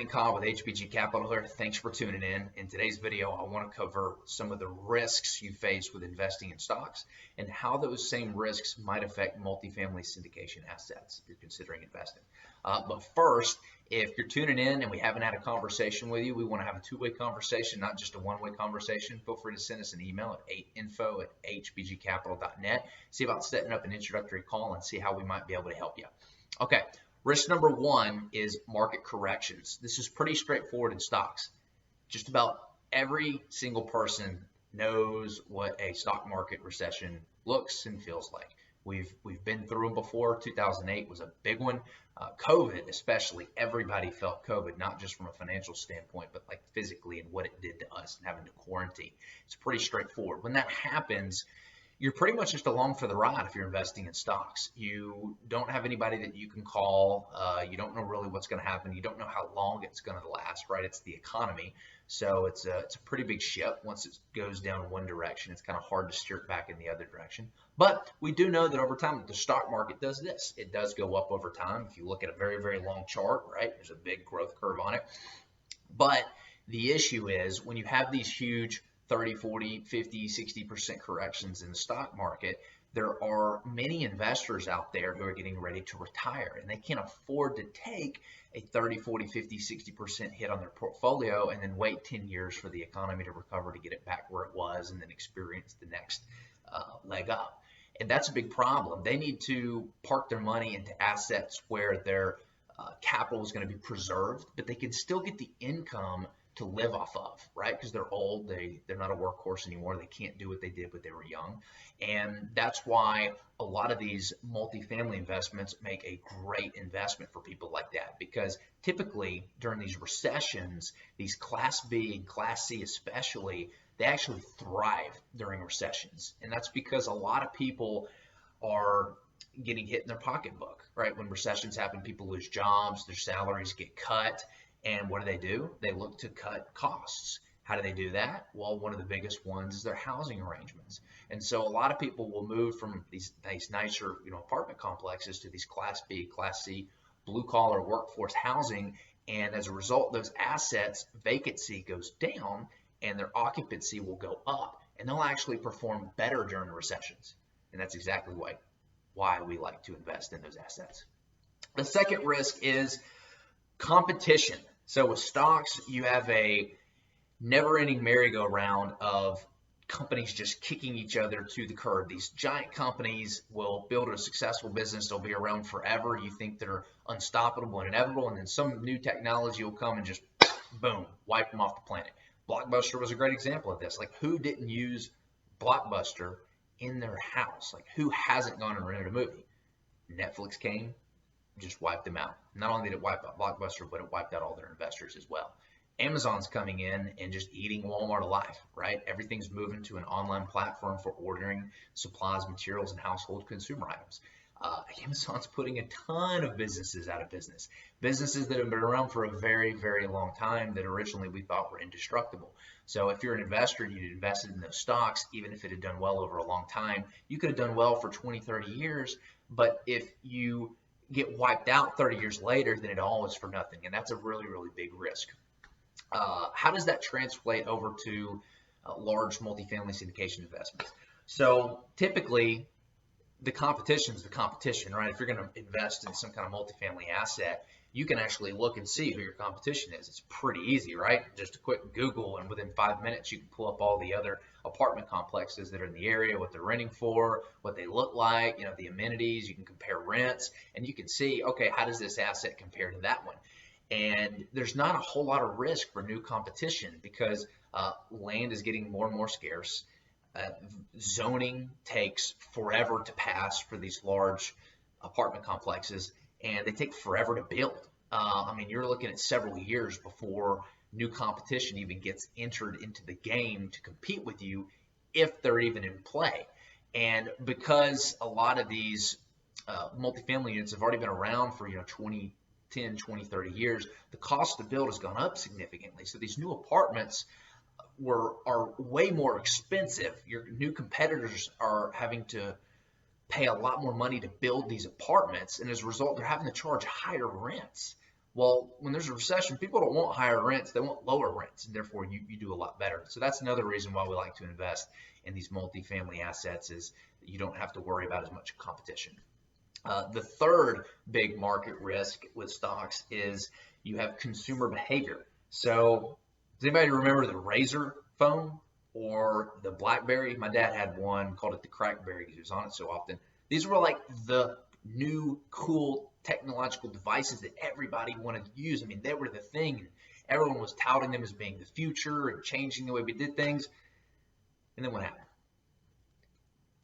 and Kyle with HBG Capital here. Thanks for tuning in. In today's video, I want to cover some of the risks you face with investing in stocks and how those same risks might affect multifamily syndication assets if you're considering investing. But first, if you're tuning in and we haven't had a conversation with you, we want to have a two-way conversation, not just a one-way conversation. Feel free to send us an email at info@hbgcapital.net. See about setting up an introductory call and see how we might be able to help you. Okay. Risk number one is market corrections. This is pretty straightforward in stocks. Just about every single person knows what a stock market recession looks and feels like. We've been through them before. 2008 was a big one. COVID especially, everybody felt COVID, not just from a financial standpoint, but like physically and what it did to us and having to quarantine. It's pretty straightforward. When that happens, you're pretty much just along for the ride if you're investing in stocks. You don't have anybody that you can call. You don't know really what's going to happen. You don't know how long it's going to last, right? It's the economy. So it's a pretty big ship. Once it goes down one direction, it's kind of hard to steer it back in the other direction. But we do know that over time, the stock market does this. It does go up over time. If you look at a very, very long chart, right, there's a big growth curve on it. But the issue is when you have these huge 30, 40, 50, 60% corrections in the stock market, there are many investors out there who are getting ready to retire, and they can't afford to take a 30, 40, 50, 60% hit on their portfolio and then wait 10 years for the economy to recover to get it back where it was and then experience the next leg up. And that's a big problem. They need to park their money into assets where their capital is going to be preserved, but they can still get the income to live off of, right? Because they're old, they're not a workhorse anymore. They can't do what they did when they were young. And that's why a lot of these multifamily investments make a great investment for people like that, because typically during these recessions, these Class B and Class C especially, they actually thrive during recessions. And that's because a lot of people are getting hit in their pocketbook, right? When recessions happen, people lose jobs, their salaries get cut. And what do? They look to cut costs. How do they do that? Well, one of the biggest ones is their housing arrangements. And so a lot of people will move from these nicer, apartment complexes to these Class B, Class C, blue collar workforce housing. And as a result, those assets, vacancy goes down and their occupancy will go up, and they'll actually perform better during recessions. And that's exactly why we like to invest in those assets. The second risk is competition. So with stocks, you have a never-ending merry-go-round of companies just kicking each other to the curb. These giant companies will build a successful business. They'll be around forever. You think they're unstoppable and inevitable, and then some new technology will come and just, boom, wipe them off the planet. Blockbuster was a great example of this. Like, who didn't use Blockbuster in their house? Like, who hasn't gone and rented a movie? Netflix came, just wiped them out. Not only did it wipe out Blockbuster, but it wiped out all their investors as well. Amazon's coming in and just eating Walmart alive, right? Everything's moving to an online platform for ordering supplies, materials, and household consumer items. Amazon's putting a ton of businesses out of business. Businesses that have been around for a very, very long time that originally we thought were indestructible. So if you're an investor and you'd invested in those stocks, even if it had done well over a long time, you could have done well for 20, 30 years. But if you get wiped out 30 years later, then it all is for nothing. And that's a really, really big risk. How does that translate over to large multifamily syndication investments? So typically, the competition is the competition, right? If you're going to invest in some kind of multifamily asset, you can actually look and see who your competition is. It's pretty easy, right? Just a quick Google, and within 5 minutes, you can pull up all the other apartment complexes that are in the area, what they're renting for, what they look like, the amenities. You can compare rents, and you can see, okay, how does this asset compare to that one? And there's not a whole lot of risk for new competition because land is getting more and more scarce. Zoning takes forever to pass for these large apartment complexes, and they take forever to build. You're looking at several years before new competition even gets entered into the game to compete with you, if they're even in play. And because a lot of these multifamily units have already been around for 10, 20, 30 years, the cost to build has gone up significantly. So these new apartments are way more expensive. Your new competitors are having to pay a lot more money to build these apartments, and as a result, they're having to charge higher rents. Well, when there's a recession, people don't want higher rents, they want lower rents, and therefore you do a lot better. So that's another reason why we like to invest in these multifamily assets, is that you don't have to worry about as much competition. The third big market risk with stocks is you have consumer behavior. So does anybody remember the Razor phone or the BlackBerry? My dad had one, called it the Crackberry because he was on it so often. These were like the new cool technological devices that everybody wanted to use. I mean, they were the thing, and everyone was touting them as being the future and changing the way we did things. And then what happened?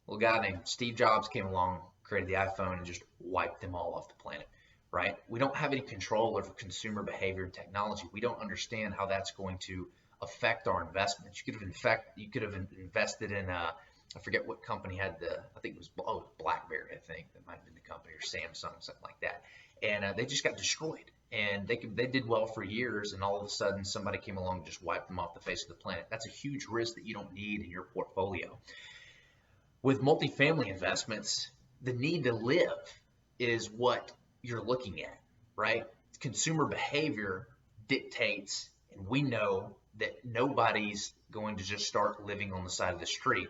A little guy named Steve Jobs came along, created the iPhone, and just wiped them all off the planet, right? We don't have any control over consumer behavior and technology. We don't understand how that's going to affect our investments. You could have invested in I forget what company had I think it was BlackBerry, I think that might have been the company, or Samsung, something like that. And they just got destroyed. And they did well for years, and all of a sudden somebody came along and just wiped them off the face of the planet. That's a huge risk that you don't need in your portfolio. With multifamily investments, the need to live is what you're looking at, right? Consumer behavior dictates, and we know that nobody's going to just start living on the side of the street.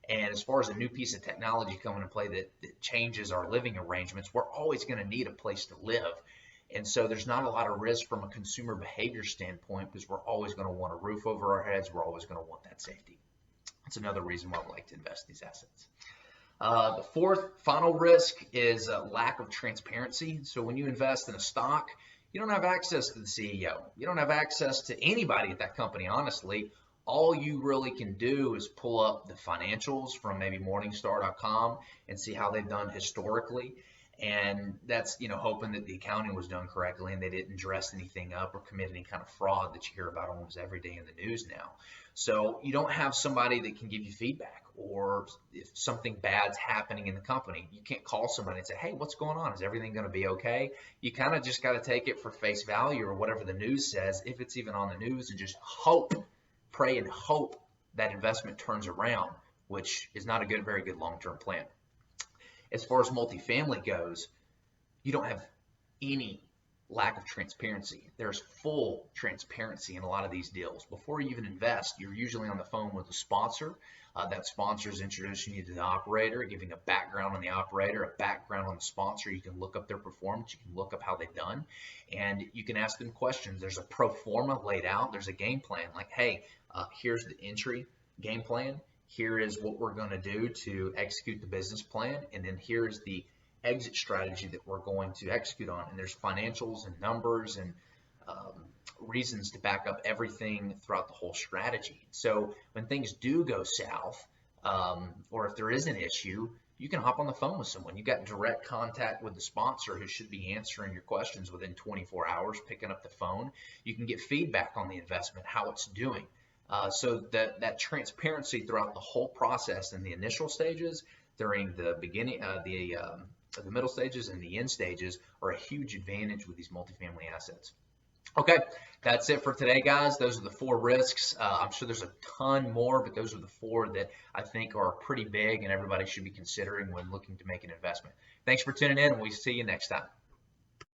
And as far as a new piece of technology coming into play that changes our living arrangements, we're always going to need a place to live. And so there's not a lot of risk from a consumer behavior standpoint, because we're always going to want a roof over our heads. We're always going to want that safety. That's another reason why we like to invest in these assets. The fourth final risk is lack of transparency. So when you invest in a stock, you don't have access to the CEO. You don't have access to anybody at that company, honestly. All you really can do is pull up the financials from maybe Morningstar.com and see how they've done historically. And that's, hoping that the accounting was done correctly and they didn't dress anything up or commit any kind of fraud that you hear about almost every day in the news now. So you don't have somebody that can give you feedback, or if something bad's happening in the company, you can't call somebody and say, hey, what's going on? Is everything going to be okay? You kind of just got to take it for face value, or whatever the news says, if it's even on the news, and just pray and hope that investment turns around, which is not a very good long-term plan. As far as multifamily goes, you don't have any lack of transparency. There's full transparency in a lot of these deals. Before you even invest, you're usually on the phone with a sponsor. That sponsor is introducing you to the operator, giving a background on the operator, a background on the sponsor. You can look up their performance. You can look up how they've done, and you can ask them questions. There's a pro forma laid out. There's a game plan, like, hey, here's the entry game plan. Here is what we're going to do to execute the business plan, and then here's the exit strategy that we're going to execute on. And there's financials and numbers and reasons to back up everything throughout the whole strategy. So when things do go south, or if there is an issue, you can hop on the phone with someone. You got direct contact with the sponsor, who should be answering your questions within 24 hours, picking up the phone. You can get feedback on the investment, how it's doing. So that transparency throughout the whole process, in the initial stages, during the beginning, the middle stages, and the end stages, are a huge advantage with these multifamily assets. Okay, that's it for today, guys. Those are the 4 risks. I'm sure there's a ton more, but those are the 4 that I think are pretty big and everybody should be considering when looking to make an investment. Thanks for tuning in, and we'll see you next time.